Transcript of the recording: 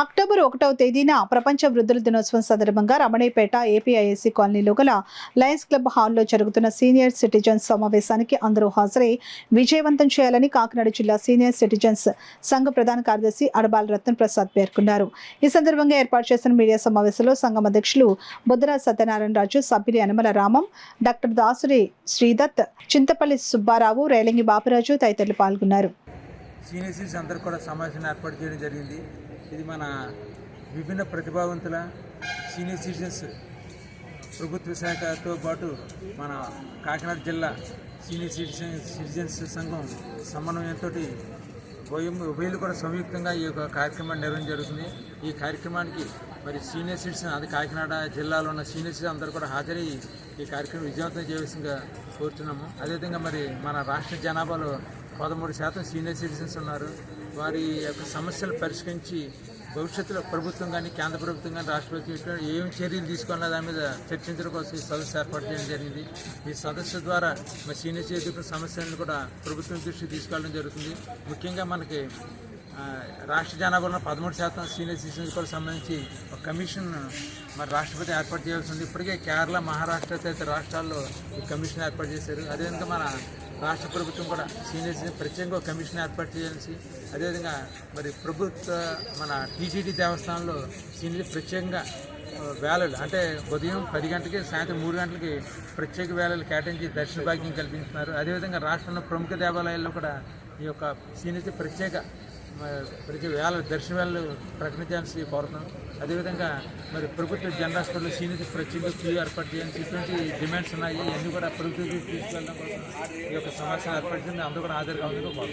October 1వ తేదీన ప్రపంచ వృద్ధుల దినోత్సవం సందర్భంగా రమణయ్యపేట ఏపీఐఏసీ కాలనీలో గల లయన్స్ క్లబ్ హాల్లో జరుగుతున్న సీనియర్ సిటిజన్స్ సమావేశానికి అందరూ హాజరై విజయవంతం చేయాలని కాకినాడ జిల్లా సీనియర్ సిటిజన్స్ సంఘ ప్రధాన కార్యదర్శి అడబాల రత్న ప్రసాద్ పేర్కొన్నారు. ఈ సందర్భంగా ఏర్పాటు చేసిన మీడియా సమావేశంలో సంఘం అధ్యక్షులు బుద్ధరా సత్యనారాయణ రాజు, సభ్యులు యనమల రామం, డాక్టర్ దాసురి శ్రీదత్, చింతపల్లి సుబ్బారావు, రేలంగి బాపరాజు తదితరులు పాల్గొన్నారు. సీనియర్ సిటిజన్స్ అందరూ కూడా సమావేశాన్ని ఏర్పాటు చేయడం జరిగింది. ఇది మన విభిన్న ప్రతిభావంతుల సీనియర్ సిటిజన్స్ ప్రభుత్వ శాఖతో పాటు మన కాకినాడ జిల్లా సీనియర్ సిటిజన్స్ సంఘం సమన్వయంతో ఉభయలు కూడా సంయుక్తంగా ఈ యొక్క కార్యక్రమాన్ని నిర్వహించడం జరుగుతుంది. ఈ కార్యక్రమానికి మరి సీనియర్ సిటిజన్ అది కాకినాడ జిల్లాలో ఉన్న సీనియర్ సిటిజన్ అందరూ కూడా హాజరై ఈ కార్యక్రమం విజయవంతం చేయవలసిందిగా కోరుతున్నాము. అదేవిధంగా మరి మన రాష్ట్ర జనాభాలో 13% సీనియర్ సిటిజన్స్ ఉన్నారు. వారి యొక్క సమస్యలు పరిష్కరించి భవిష్యత్తులో ప్రభుత్వం కానీ కేంద్ర ప్రభుత్వం కానీ రాష్ట్ర ప్రభుత్వం ఏమి చర్యలు తీసుకున్న దాని మీద చర్చించడం కోసం ఈ సదస్సు ఏర్పాటు చేయడం జరిగింది. ఈ సదస్సు ద్వారా మరి సీనియర్ సిటిజన్ సమస్యలను కూడా ప్రభుత్వం దృష్టికి తీసుకెళ్ళడం జరుగుతుంది. ముఖ్యంగా మనకి రాష్ట్ర జనాభాలో 13% సీనియర్ సిటిజన్స్ కూడా సంబంధించి ఒక కమిషన్ మరి రాష్ట్రపతి ఏర్పాటు చేయాల్సి ఉంది. ఇప్పటికే కేరళ, మహారాష్ట్ర తదితర రాష్ట్రాల్లో ఈ కమిషన్ ఏర్పాటు చేశారు. అదేవిధంగా మన రాష్ట్ర ప్రభుత్వం కూడా సీనియర్ సిటిజన్ ప్రత్యేకంగా కమిషన్ ఏర్పాటు చేయాల్సి, అదేవిధంగా మరి ప్రభుత్వ మన టీటీడీ దేవస్థానంలో సీనియర్ ప్రత్యేకంగా వేళలు అంటే ఉదయం 10 గంటలకి సాయంత్రం 3 గంటలకి ప్రత్యేక వేళలు కేటాయించి దర్శన భాగ్యం కల్పిస్తున్నారు. అదేవిధంగా రాష్ట్రంలో ప్రముఖ దేవాలయాల్లో కూడా ఈ యొక్క సీనియర్ ప్రత్యేక వేళ దర్శన వేళలు ప్రకటించాల్సి కోరుతున్నాం. అదేవిధంగా మరి ప్రభుత్వ జనరల్ హాస్పిటల్లో సీనియర్ ప్రత్యేక క్యూ ఏర్పాటు చేయాల్సి ఇటువంటి డిమాండ్స్ ఉన్నాయి. ఇవన్నీ కూడా ప్రభుత్వం తీసుకెళ్ళడం కోసం ఈ యొక్క సమావేశం ఏర్పాటు చేసి అందరూ కూడా హాజరుగా ఉందని కోరుతున్నాం.